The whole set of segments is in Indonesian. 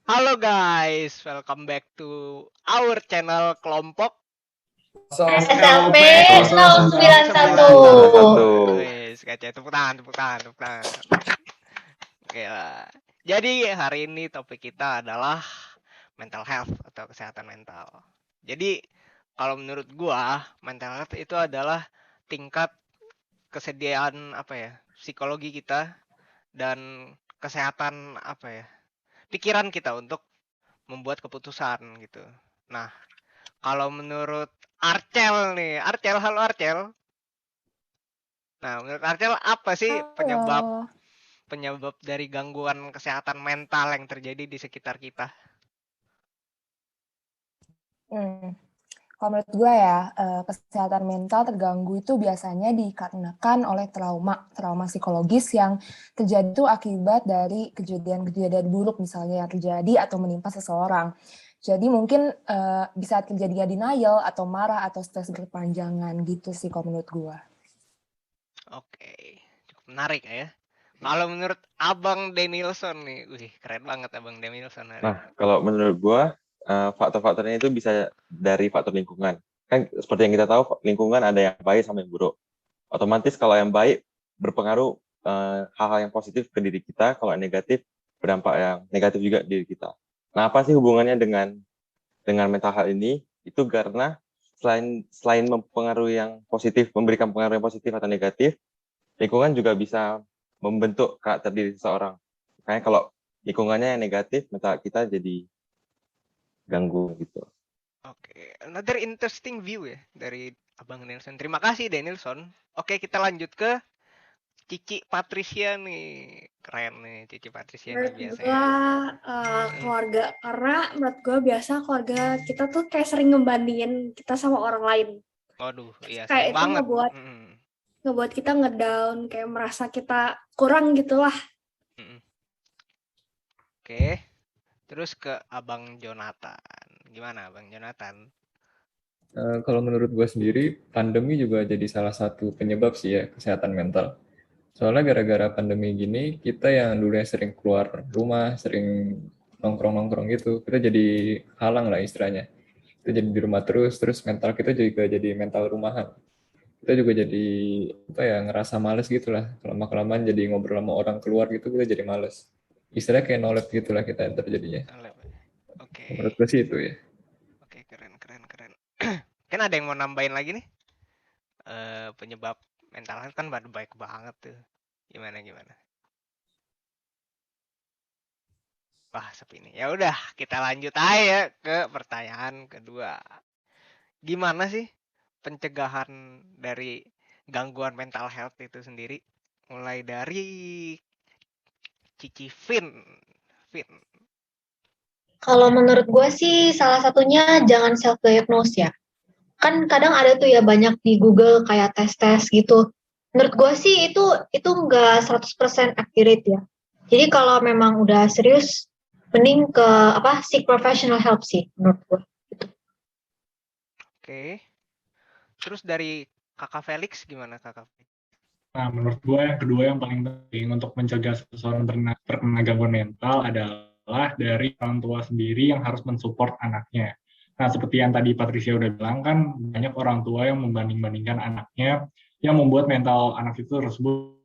Halo guys, welcome back to our channel kelompok SLP sembilan 091. satu. 91. Wes, kaca tepuk tangan, tepuk tangan, tepuk tangan. Oke lah. Jadi hari ini topik kita adalah mental health atau kesehatan mental. Jadi kalau menurut gua, mental health itu adalah tingkat kesediaan apa ya? Psikologi kita dan kesehatan apa ya? Pikiran kita untuk membuat keputusan gitu. Nah, kalau menurut Arcel nih, Arcel, halo Arcel. Nah, menurut Arcel apa sih penyebab Halo. penyebab dari gangguan kesehatan mental yang terjadi di sekitar kita? Hmm. Kalau menurut gue ya, kesehatan mental terganggu itu biasanya dikarenakan oleh trauma psikologis yang terjadi itu akibat dari kejadian-kejadian buruk misalnya yang terjadi atau menimpa seseorang. Jadi mungkin bisa terjadinya denial atau marah atau stres berkepanjangan gitu sih kalau menurut gue. Oke, cukup menarik ya. Kalau menurut Abang Danielson nih, wih keren banget Abang Danielson hari Nah, ini. kalau menurut gua, faktor-faktornya itu bisa dari faktor lingkungan. Kan seperti yang kita tahu, lingkungan ada yang baik sama yang buruk. Otomatis kalau yang baik berpengaruh hal-hal yang positif ke diri kita, kalau yang negatif berdampak yang negatif juga di diri kita. Nah, apa sih hubungannya dengan mental health ini? Itu karena selain mempengaruhi yang positif, memberikan pengaruh yang positif atau negatif, lingkungan juga bisa membentuk karakter diri seseorang. Makanya kalau lingkungannya yang negatif, mental kita jadi ganggu gitu. Oke, another interesting view ya dari Abang Danielson. Terima kasih Danielson. Oke, kita lanjut ke Cici Patricia nih. Keren nih Cici Patricia nih Menurut biasanya. gue keluarga, karena menurut gue biasa keluarga kita tuh kayak sering ngebandingin kita sama orang lain. Waduh, iya Kayak sering itu banget. ngebuat kita ngedown, kayak merasa kita kurang gitu lah. Oke, terus ke Abang Jonathan. Gimana Abang Jonathan? Kalau menurut gue sendiri, pandemi juga jadi salah satu penyebab sih ya kesehatan mental. Soalnya gara-gara pandemi gini, kita yang dulunya sering keluar rumah, sering nongkrong-nongkrong gitu, kita jadi halang lah istilahnya. Kita jadi di rumah terus mental kita juga jadi mental rumahan. Kita juga jadi apa ya ngerasa males gitu lah. Lama-kelamaan jadi ngobrol sama orang keluar gitu, kita jadi males. Istilahnya kayak no life gitu lah kita yang terjadinya. Menurut Oke, gue sih itu ya. oke keren keren keren. Kan ada yang mau nambahin lagi nih? Penyebab mental health kan baru baik banget tuh. Gimana gimana? Wah, sepi nih. Ya udah, kita lanjut aja ke pertanyaan kedua. Gimana sih pencegahan dari gangguan mental health itu sendiri? Mulai dari Cici Vin. Vin. Kalau menurut gue sih salah satunya jangan self-diagnose ya. Kan kadang ada tuh ya banyak di Google kayak tes-tes gitu. Menurut gue sih itu nggak 100% accurate ya. Jadi kalau memang udah serius, mending ke seek professional help sih menurut gue. Oke. Terus dari Kakak Felix gimana Kakak? Nah, menurut gue yang kedua yang paling penting untuk mencegah seseorang terkena gangguan mental adalah dari orang tua sendiri yang harus mensupport anaknya. Nah, seperti yang tadi Patricia udah bilang kan, banyak orang tua yang membanding-bandingkan anaknya yang membuat mental anak itu tersebut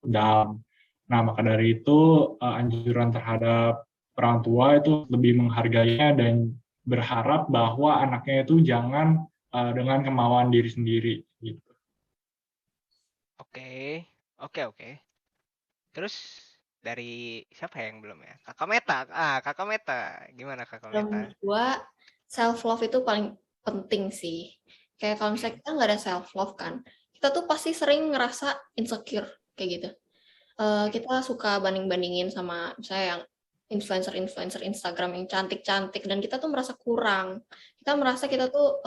down. Nah, maka dari itu anjuran terhadap orang tua itu lebih menghargainya dan berharap bahwa anaknya itu jangan dengan kemauan diri sendiri gitu. Oke. Oke, oke. Terus dari siapa yang belum ya? Kakak Meta. Kakak Meta. Gimana Kakak Kalau Meta? menurut gue self love itu paling penting sih. Kayak kalau misalnya kita nggak ada self love kan, kita tuh pasti sering ngerasa insecure kayak gitu. Kita suka banding-bandingin sama misalnya yang influencer Instagram yang cantik-cantik dan kita tuh merasa kurang. Kita merasa kita tuh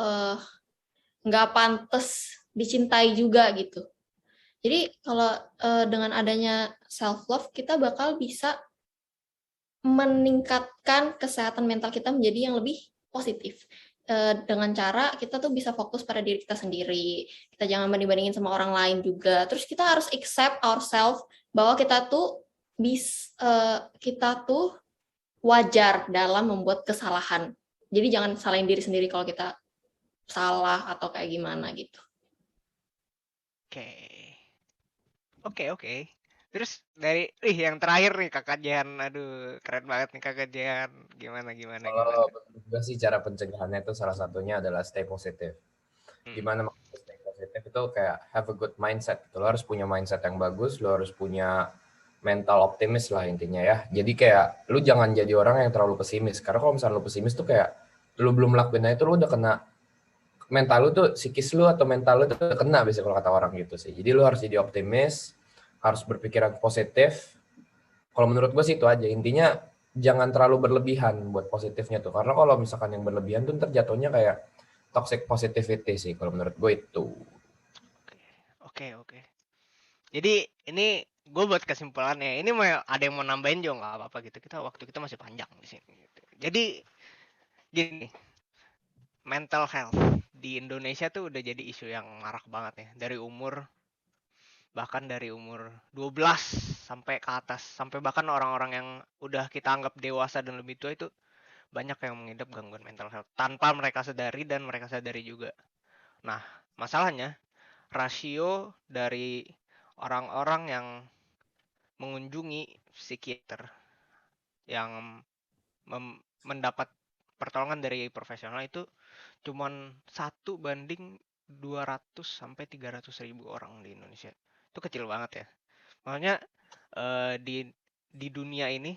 nggak pantas dicintai juga gitu. Jadi kalau dengan adanya self love kita bakal bisa meningkatkan kesehatan mental kita menjadi yang lebih positif. Dengan cara kita tuh bisa fokus pada diri kita sendiri. Kita jangan banding-bandingin sama orang lain juga. Terus kita harus accept ourselves bahwa kita tuh wajar dalam membuat kesalahan. Jadi jangan salahin diri sendiri kalau kita salah atau kayak gimana gitu. Oke. Oke. Terus dari yang terakhir nih Kakak Jehan. Aduh, keren banget nih Kakak Jehan. Gimana? Kalau menurut gue sih cara pencegahannya itu salah satunya adalah stay positif. Gimana maksudnya stay positif itu kayak have a good mindset. Lo harus punya mindset yang bagus, lo harus punya mental optimis lah intinya ya. Jadi kayak lu jangan jadi orang yang terlalu pesimis. Karena kalau misalnya lu pesimis tuh kayak lu belum lakuin itu lu udah kena mental lu tuh psikis lu atau mental lu tuh udah kena biasanya kalau kata orang gitu sih. Jadi lu harus jadi optimis, harus berpikiran positif. Kalau menurut gue sih itu aja. Intinya jangan terlalu berlebihan buat positifnya tuh. Karena kalau misalkan yang berlebihan tuh ntar jatuhnya kayak toxic positivity sih kalau menurut gue itu. Oke. Jadi ini gue buat kesimpulannya. Ini ada yang mau nambahin juga nggak apa-apa gitu. Waktu kita masih panjang di sini. Gitu. Jadi gini, mental health di Indonesia tuh udah jadi isu yang marak banget ya. Bahkan dari umur 12 sampai ke atas. Sampai bahkan orang-orang yang udah kita anggap dewasa dan lebih tua itu banyak yang mengidap gangguan mental health. Tanpa mereka sadari dan mereka sadari juga. Nah, masalahnya rasio dari orang-orang yang mengunjungi psikiater yang mendapat pertolongan dari profesional itu cuman 1:200 sampai 300.000 orang di Indonesia. Itu kecil banget ya. Makanya di dunia ini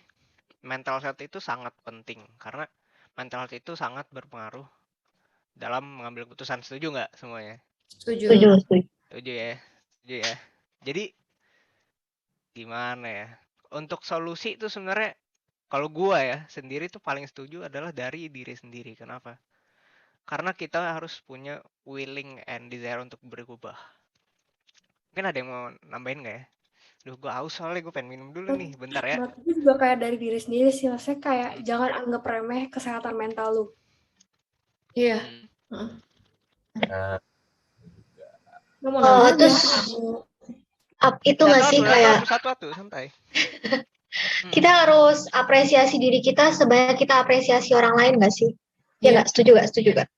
mental health itu sangat penting karena mental health itu sangat berpengaruh dalam mengambil keputusan. Setuju nggak semuanya? Setuju. Setuju ya. Jadi gimana ya? Untuk solusi itu sebenarnya kalau gua ya sendiri tuh paling setuju adalah dari diri sendiri. Kenapa? Karena kita harus punya willing and desire untuk berubah. Mungkin ada yang mau nambahin nggak ya? Duh, gue haus soalnya gue pengen minum dulu nih. Bentar ya. Menurut gue juga kayak dari diri sendiri sih. Maksudnya kayak jangan anggap remeh kesehatan mental lu. Iya. Lu mau nambahin terus itu nggak sih kayak Satu-satu santai. kita harus apresiasi diri kita sebanyak kita apresiasi orang lain nggak sih? Ya nggak? Setuju nggak?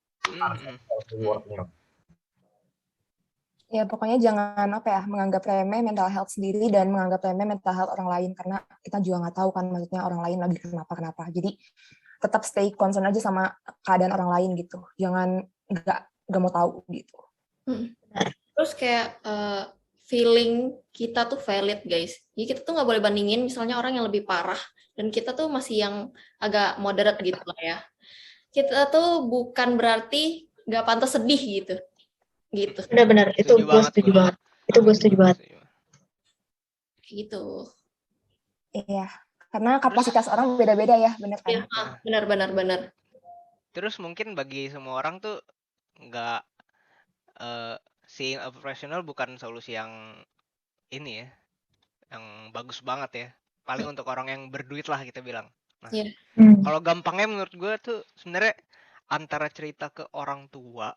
Ya pokoknya jangan menganggap remeh mental health sendiri dan menganggap remeh mental health orang lain karena kita juga nggak tahu kan maksudnya orang lain lagi kenapa. Jadi tetap stay concern aja sama keadaan orang lain gitu. Jangan nggak mau tahu gitu. Terus kayak feeling kita tuh valid guys. Jadi kita tuh nggak boleh bandingin misalnya orang yang lebih parah dan kita tuh masih yang agak moderate gitu lah ya. Kita tuh bukan berarti nggak pantas sedih gitu. Benar-benar itu gue setuju banget. Gitu. Iya, karena kapasitas orang beda-beda ya, benar kan? Ya, benar. Terus mungkin bagi semua orang tuh nggak seeing a professional bukan solusi yang ini ya, yang bagus banget ya. Paling untuk orang yang berduit lah kita bilang. Nah, kalau gampangnya menurut gue tuh sebenarnya antara cerita ke orang tua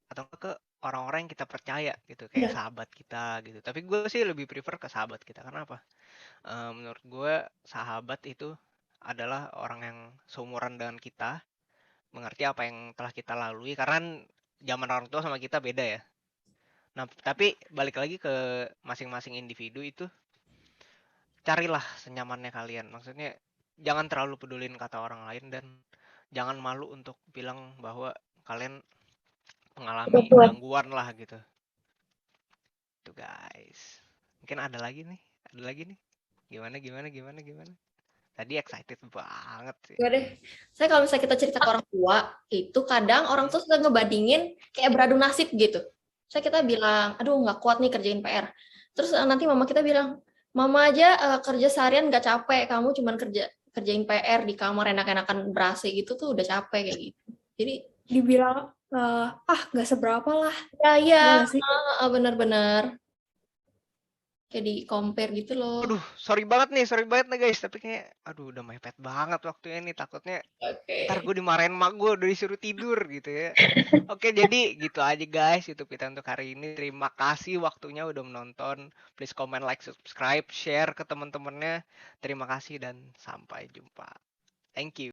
atau ke orang-orang yang kita percaya gitu, kayak sahabat kita gitu. Tapi gue sih lebih prefer ke sahabat kita. Karena apa? Menurut gue sahabat itu adalah orang yang seumuran dengan kita, mengerti apa yang telah kita lalui. Karena zaman orang tua sama kita beda ya. Nah, tapi balik lagi ke masing-masing individu itu, carilah senyamannya kalian. Maksudnya jangan terlalu pedulin kata orang lain dan jangan malu untuk bilang bahwa kalian mengalami gangguan lah gitu. Tuh guys. Mungkin ada lagi nih. Gimana? Tadi excited banget sih. Gak deh. Saya kalau misalnya kita cerita ke orang tua, itu kadang orang tuh suka ngebandingin kayak beradu nasib gitu. Kita bilang, aduh nggak kuat nih kerjain PR. Terus nanti mama kita bilang, mama aja kerja seharian nggak capek, kamu cuman kerjain PR di kamar enak-enakan ber-AC gitu tuh udah capek kayak gitu. Jadi dibilang nggak seberapa lah. Ya, benar-benar. Kayak di compare gitu loh. Aduh, sorry banget nih guys. Tapi kayak, udah mepet banget waktunya nih. Takutnya ntar gue dimarahin mak gue udah disuruh tidur gitu ya. Oke, jadi gitu aja guys YouTube kita untuk hari ini. Terima kasih waktunya udah menonton. Please comment, like, subscribe, share ke teman-temannya. Terima kasih dan sampai jumpa. Thank you.